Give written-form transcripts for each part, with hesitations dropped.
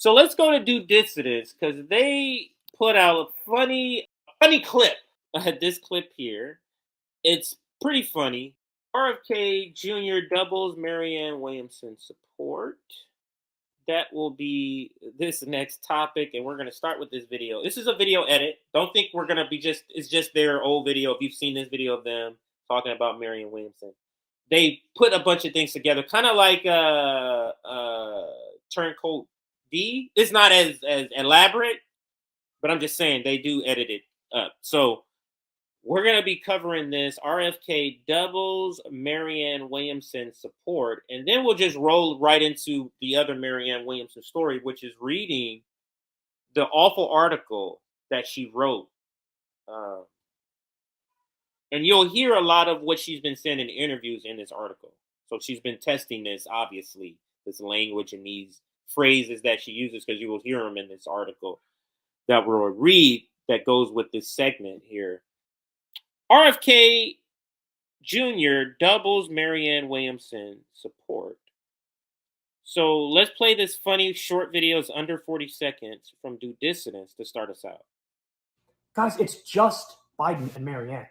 So let's go to Do Dissidents because they put out a funny clip. This clip here. It's pretty funny. RFK Jr. doubles Marianne Williamson support. That will be this next topic, and we're going to start with this video. This is a video edit. Don't think we're going to be it's just their old video. If you've seen this video of them talking about Marianne Williamson, they put a bunch of things together, kind of like Turncoat D. It's not as elaborate, but I'm just saying they do edit it up. So we're going to be covering this. RFK doubles Marianne Williamson support. And then we'll just roll right into the other Marianne Williamson story, which is reading the awful article that she wrote. And you'll hear a lot of what she's been saying in interviews in this article. So she's been testing this, obviously, this language and these phrases that she uses, because you will hear them in this article that we'll read that goes with this segment here. RFK Jr. doubles Marianne Williamson support. So let's play this funny short video. It's under 40 seconds from Do Dissidents to start us out. Guys, it's just Biden and Marianne.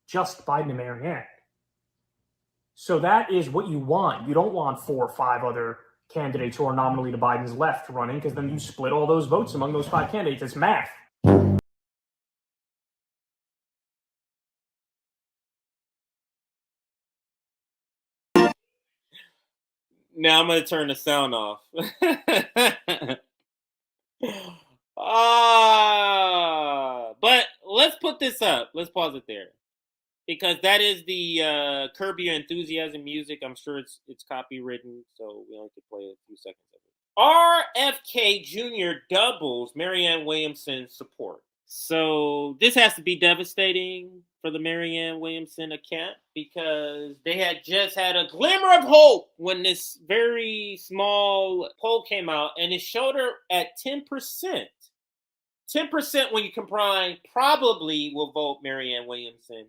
Just Biden and Marianne. So that is what you want. You don't want 4 or 5 other candidates who are nominally to Biden's left running, because then you split all those votes among those 5 candidates. It's math. Now I'm going to turn the sound off. But let's put this up. Let's pause it there. Because that is the Curb Your Enthusiasm music. I'm sure it's copywritten, so we only can play a few seconds of it. RFK Jr. doubles Marianne Williamson support. So this has to be devastating for the Marianne Williamson account, because they had just had a glimmer of hope when this very small poll came out, and it showed her at 10%. 10% when you combine probably will vote Marianne Williamson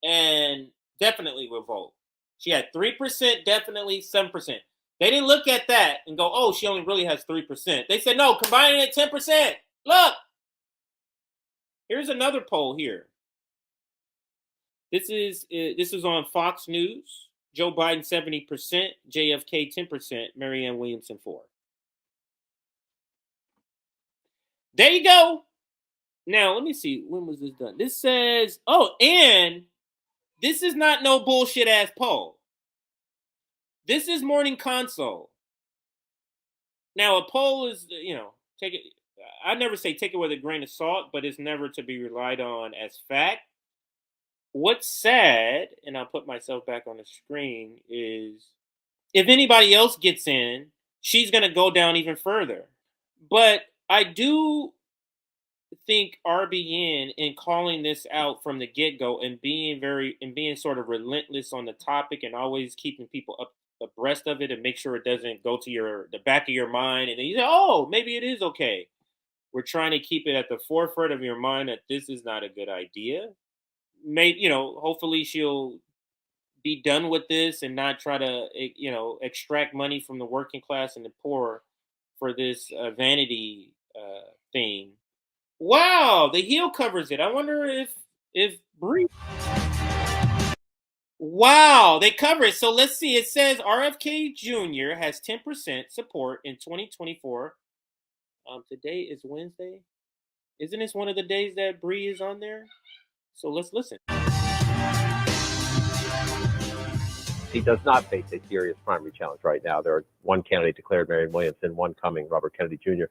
and definitely will vote. She had 3%, definitely 7%. They didn't look at that and go, oh, she only really has 3%. They said, no, combine it at 10%. Look. Here's another poll here. This is on Fox News. Joe Biden 70%, JFK 10%, Marianne Williamson 4%. There you go. Now let me see, when was this done? This says, and this is not no bullshit ass poll. This is Morning Console. Now a poll is, take it. I never say take it with a grain of salt, but it's never to be relied on as fact. What's sad, and I'll put myself back on the screen, is if anybody else gets in, she's going to go down even further. But I do think RBN, in calling this out from the get-go and being sort of relentless on the topic and always keeping people abreast of it and make sure it doesn't go to the back of your mind, and then you say, oh, maybe it is okay. We're trying to keep it at the forefront of your mind that this is not a good idea. Maybe, hopefully she'll be done with this and not try to, extract money from the working class and the poor for this vanity thing. Wow, the heel covers it. I wonder if Bree. Wow, they cover it. So let's see. It says RFK Jr. has 10% support in 2024. Today is Wednesday. Isn't this one of the days that Bree is on there? So let's listen. He does not face a serious primary challenge right now. There are one candidate declared, Marianne Williamson, one coming, Robert Kennedy Jr.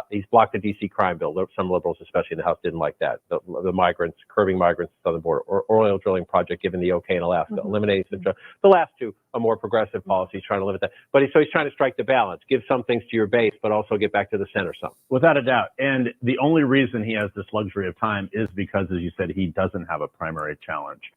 He's blocked the D.C. crime bill. Some liberals, especially in the House, didn't like that. The migrants, curbing migrants at the southern border, or oil drilling project given the okay in Alaska, eliminating the last two, a more progressive policy, trying to limit that. But he's trying to strike the balance, give some things to your base, but also get back to the center some. Without a doubt. And the only reason he has this luxury of time is because, as you said, he doesn't have a primary challenge.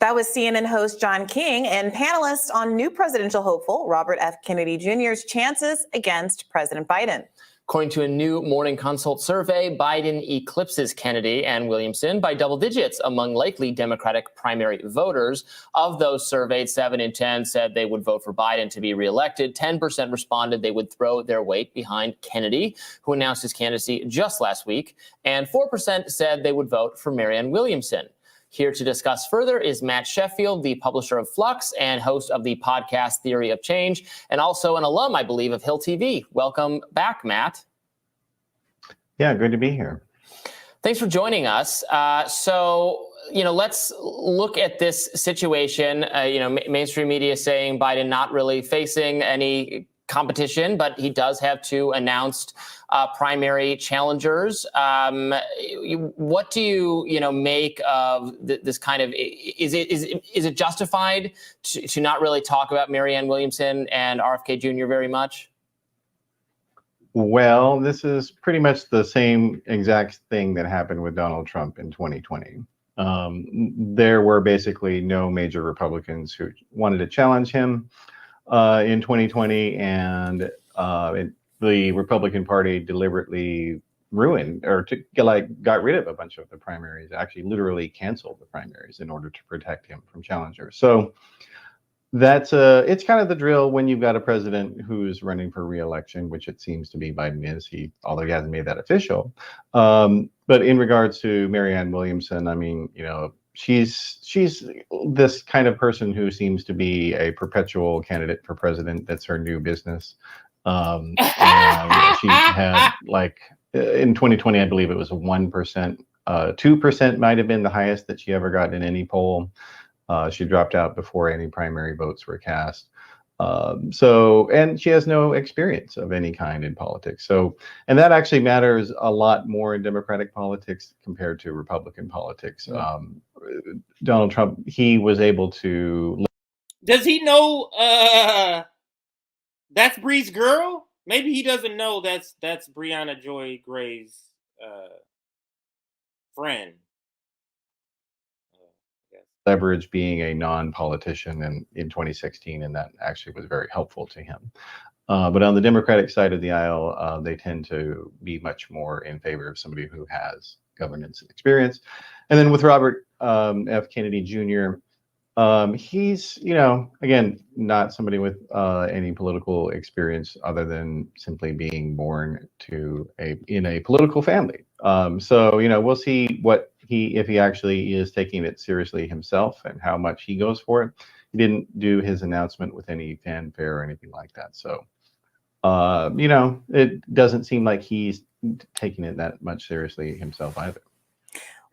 That was CNN host John King and panelist on new presidential hopeful Robert F. Kennedy Jr.'s chances against President Biden. According to a new Morning Consult survey, Biden eclipses Kennedy and Williamson by double digits among likely Democratic primary voters. Of those surveyed, 7 in 10 said they would vote for Biden to be reelected. 10% responded they would throw their weight behind Kennedy, who announced his candidacy just last week. And 4% said they would vote for Marianne Williamson. Here to discuss further is Matt Sheffield, the publisher of Flux and host of the podcast Theory of Change, and also an alum, I believe, of Hill TV. Welcome back, Matt. Yeah, good to be here. Thanks for joining us. So, let's look at this situation. Mainstream media saying Biden not really facing any competition, but he does have 2 announced primary challengers. What do you make of this kind of? Is it justified to not really talk about Marianne Williamson and RFK Jr. very much? Well, this is pretty much the same exact thing that happened with Donald Trump in 2020. There were basically no major Republicans who wanted to challenge him in 2020, and the Republican Party deliberately ruined or got rid of a bunch of the primaries, actually literally canceled the primaries in order to protect him from challengers. So that's it's kind of the drill when you've got a president who's running for re-election, which it seems to be Biden is, although he hasn't made that official. But in regards to Marianne Williamson, I mean, she's this kind of person who seems to be a perpetual candidate for president. That's her new business. And she had in 2020, I believe it was 1%, 2% might have been the highest that she ever got in any poll. She dropped out before any primary votes were cast. And she has no experience of any kind in politics. And that actually matters a lot more in Democratic politics compared to Republican politics. Donald Trump, he was able to. Does he know that's Bree's girl? Maybe he doesn't know that's Brianna Joy Gray's friend. Leverage being a non-politician in 2016, and that actually was very helpful to him. But on the Democratic side of the aisle, they tend to be much more in favor of somebody who has governance experience. And then with Robert F. Kennedy Jr., he's, again, not somebody with any political experience other than simply being born in a political family. So we'll see if he actually is taking it seriously himself and how much he goes for it. He didn't do his announcement with any fanfare or anything like that. So, it doesn't seem like he's taking it that much seriously himself either.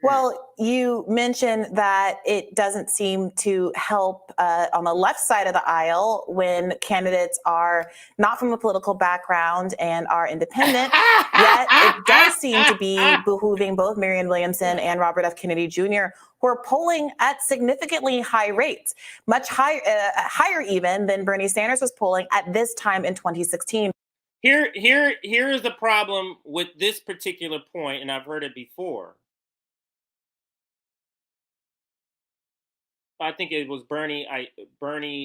Well, you mentioned that it doesn't seem to help on the left side of the aisle when candidates are not from a political background and are independent. Yet it does seem to be behooving both Marianne Williamson and Robert F. Kennedy Jr., who are polling at significantly high rates, much higher even than Bernie Sanders was polling at this time in 2016. Here is the problem with this particular point, and I've heard it before. I think it was Bernie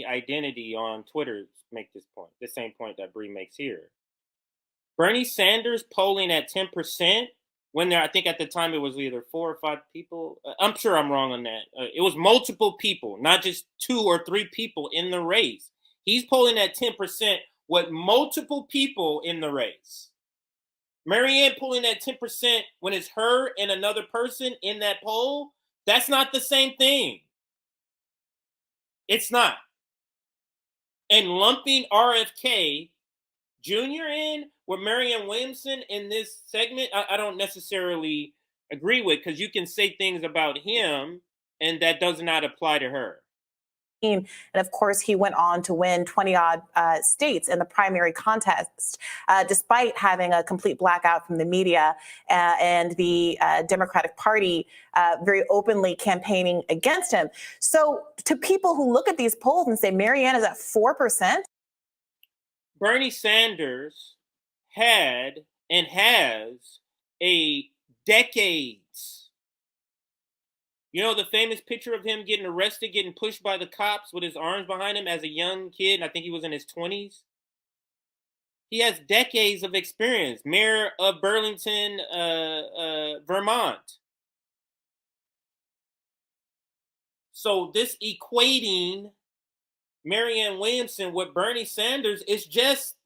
Identity on Twitter make this point, the same point that Bree makes here. Bernie Sanders polling at 10% when I think at the time it was either 4 or 5 people. I'm sure I'm wrong on that. It was multiple people, not just 2 or 3 people in the race. He's polling at 10% with multiple people in the race. Marianne polling at 10% when it's her and another person in that poll. That's not the same thing. It's not. And lumping RFK Jr. in with Marianne Williamson in this segment, I don't necessarily agree with, because you can say things about him and that does not apply to her. And of course, he went on to win 20-odd states in the primary contest, despite having a complete blackout from the media and the Democratic Party very openly campaigning against him. So to people who look at these polls and say Marianne is at 4%. Bernie Sanders had and has a decades. You know the famous picture of him getting arrested, getting pushed by the cops with his arms behind him as a young kid? I think he was in his 20s. He has decades of experience. Mayor of Burlington, Vermont. So this equating Marianne Williamson with Bernie Sanders is just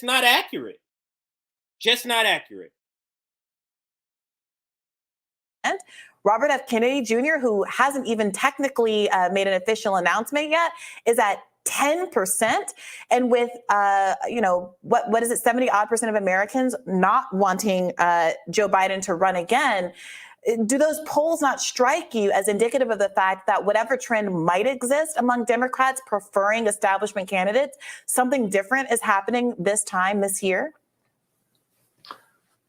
not accurate. Just not accurate. And Robert F. Kennedy Jr., who hasn't even technically made an official announcement yet, is at 10%. And with, what is it, 70 odd percent of Americans not wanting Joe Biden to run again. Do those polls not strike you as indicative of the fact that whatever trend might exist among Democrats preferring establishment candidates, something different is happening this year?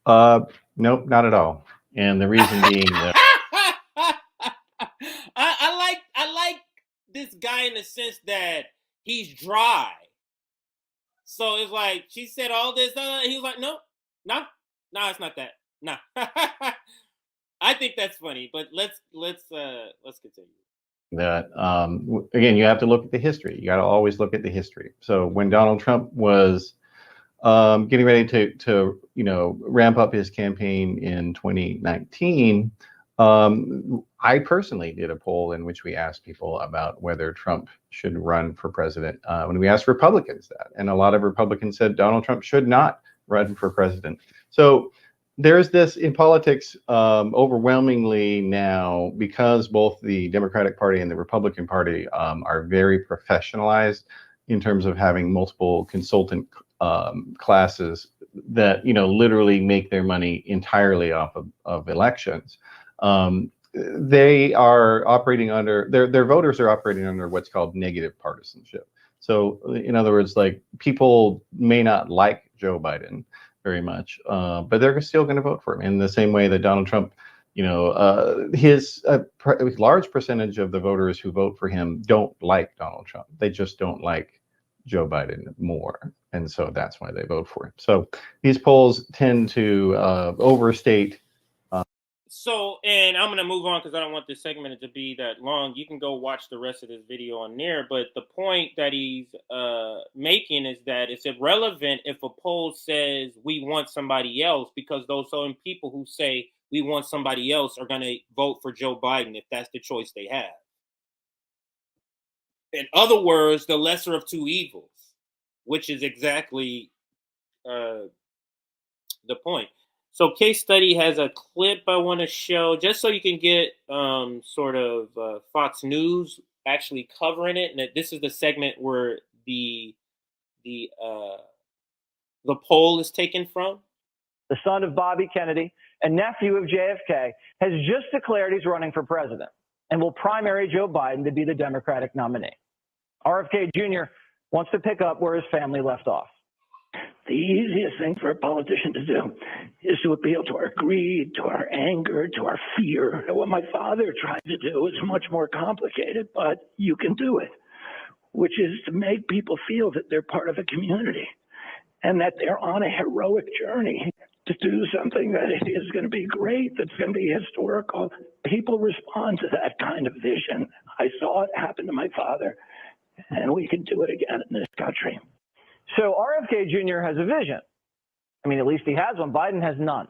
Nope, not at all. And the reason being that I like this guy in the sense that he's dry. So it's like she said all this, he was like, no, it's not that. No. I think that's funny, but let's continue. That again, you have to look at the history. You got to always look at the history. So when Donald Trump was getting ready to ramp up his campaign in 2019, I personally did a poll in which we asked people about whether Trump should run for president. When we asked Republicans that, and a lot of Republicans said Donald Trump should not run for president. So there's this in politics overwhelmingly now, because both the Democratic Party and the Republican Party are very professionalized in terms of having multiple consultant classes that literally make their money entirely off of elections. They are operating under their voters are operating under what's called negative partisanship. So in other words, like, people may not like Joe Biden very much, but they're still going to vote for him in the same way that Donald Trump, his large percentage of the voters who vote for him don't like Donald Trump. They just don't like Joe Biden more. And so that's why they vote for him. So these polls tend to overstate. So, and I'm going to move on because I don't want this segment to be that long. You can go watch the rest of this video on there. But the point that he's making is that it's irrelevant if a poll says we want somebody else, because those same people who say we want somebody else are going to vote for Joe Biden if that's the choice they have. In other words, the lesser of two evils, which is exactly the point. So Case Study has a clip I want to show just so you can get sort of Fox News actually covering it. And this is the segment where the poll is taken from. The son of Bobby Kennedy and nephew of JFK, has just declared he's running for president and will primary Joe Biden to be the Democratic nominee. RFK Jr. wants to pick up where his family left off. The easiest thing for a politician to do is to appeal to our greed, to our anger, to our fear. What my father tried to do is much more complicated, but you can do it, which is to make people feel that they're part of a community and that they're on a heroic journey to do something that is going to be great, that's going to be historical. People respond to that kind of vision. I saw it happen to my father, and we can do it again in this country. So RFK Jr. has a vision. I mean, at least he has one. Biden has none.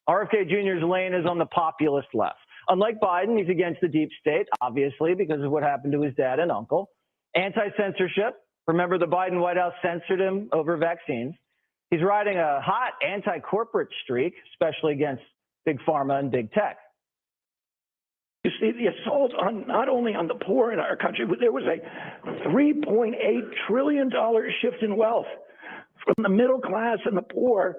RFK Jr.'s lane is on the populist left. Unlike Biden, he's against the deep state, obviously, because of what happened to his dad and uncle. Anti-censorship. Remember, the Biden White House censored him over vaccines. He's riding a hot anti-corporate streak, especially against big pharma and big tech. You see, the assault on not only on the poor in our country, but there was a $3.8 trillion shift in wealth from the middle class and the poor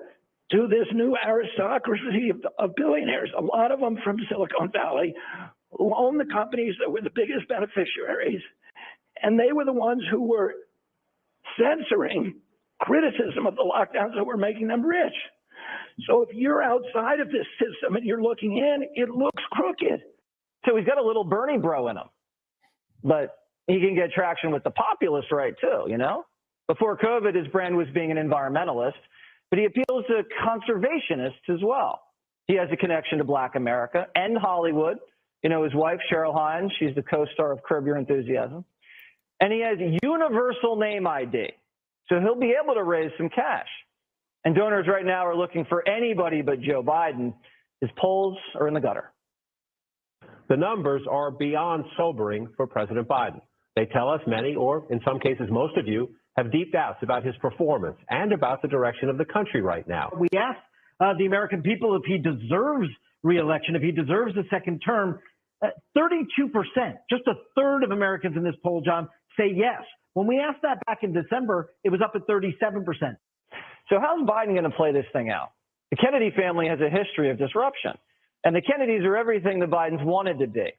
to this new aristocracy of billionaires, a lot of them from Silicon Valley, who own the companies that were the biggest beneficiaries. And they were the ones who were censoring criticism of the lockdowns that were making them rich. So if you're outside of this system and you're looking in, it looks crooked. So he's got a little Bernie bro in him, but he can get traction with the populist right too, you know? Before COVID, his brand was being an environmentalist, but he appeals to conservationists as well. He has a connection to Black America and Hollywood. You know, his wife, Cheryl Hines, she's the co-star of Curb Your Enthusiasm. And he has universal name ID, so he'll be able to raise some cash. And donors right now are looking for anybody but Joe Biden. His polls are in the gutter. The numbers are beyond sobering for President Biden. They tell us many, or in some cases most of you, have deep doubts about his performance and about the direction of the country right now. We asked the American people if he deserves re-election, if he deserves a second term. 32%, just a third of Americans in this poll, John, say yes. When we asked that back in December, it was up at 37%. So how's Biden going to play this thing out? The Kennedy family has a history of disruption, and the Kennedys are everything the Bidens wanted to be.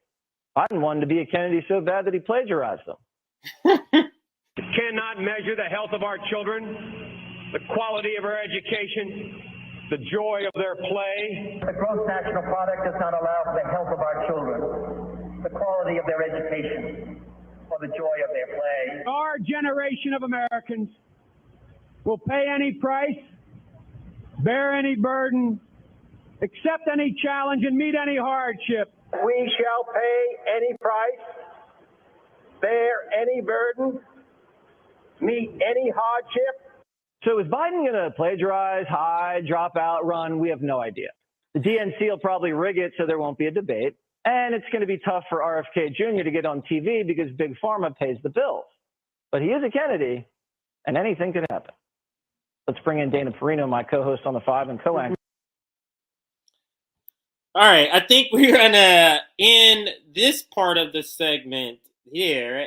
Biden wanted to be a Kennedy so bad that he plagiarized them. Cannot measure the health of our children, the quality of our education, the joy of their play. The gross national product does not allow for the health of our children, the quality of their education, or the joy of their play. Our generation of Americans will pay any price, bear any burden, accept any challenge, and meet any hardship. We shall pay any price, bear any burden, meet any hardship. So is Biden going to plagiarize, hide, drop out, run? We have no idea. The DNC will probably rig it so there won't be a debate. And it's going to be tough for RFK Jr. to get on TV because Big Pharma pays the bills. But he is a Kennedy, and anything could happen. Let's bring in Dana Perino, my co-host on The Five and co-anchor. All right, I think we're going to end this part of the segment here.